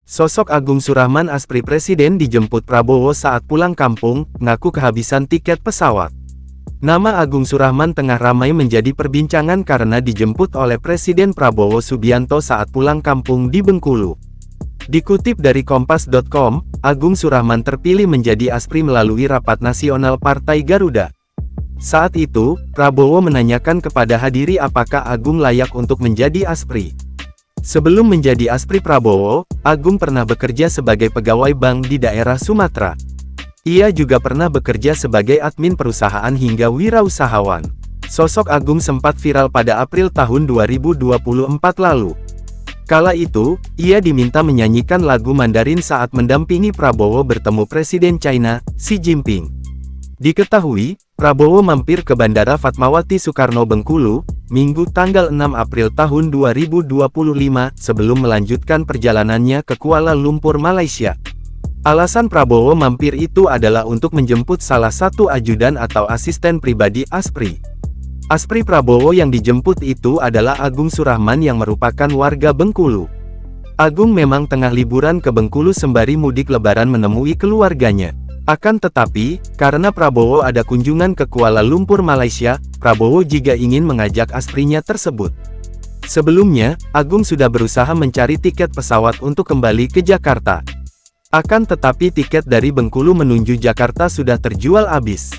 Sosok Agung Surahman Aspri Presiden dijemput Prabowo saat pulang kampung, ngaku kehabisan tiket pesawat. Nama Agung Surahman tengah ramai menjadi perbincangan karena dijemput oleh Presiden Prabowo Subianto saat pulang kampung di Bengkulu. Dikutip dari Kompas.com, Agung Surahman terpilih menjadi Aspri melalui Rapat Nasional Partai Garuda. Saat itu, Prabowo menanyakan kepada hadiri apakah Agung layak untuk menjadi Aspri. Sebelum menjadi Aspri Prabowo, Agung pernah bekerja sebagai pegawai bank di daerah Sumatera. Ia juga pernah bekerja sebagai admin perusahaan hingga wirausahawan. Sosok Agung sempat viral pada April tahun 2024 lalu. Kala itu, ia diminta menyanyikan lagu Mandarin saat mendampingi Prabowo bertemu Presiden China, Xi Jinping. Diketahui, Prabowo mampir ke Bandara Fatmawati Soekarno Bengkulu, Minggu tanggal 6 April tahun 2025, sebelum melanjutkan perjalanannya ke Kuala Lumpur, Malaysia. Alasan Prabowo mampir itu adalah untuk menjemput salah satu ajudan atau asisten pribadi Aspri. Aspri Prabowo yang dijemput itu adalah Agung Surahman yang merupakan warga Bengkulu. Agung memang tengah liburan ke Bengkulu sembari mudik lebaran menemui keluarganya. Akan tetapi, karena Prabowo ada kunjungan ke Kuala Lumpur, Malaysia, Prabowo juga ingin mengajak Asprinya tersebut. Sebelumnya, Agung sudah berusaha mencari tiket pesawat untuk kembali ke Jakarta. Akan tetapi tiket dari Bengkulu menuju Jakarta sudah terjual habis.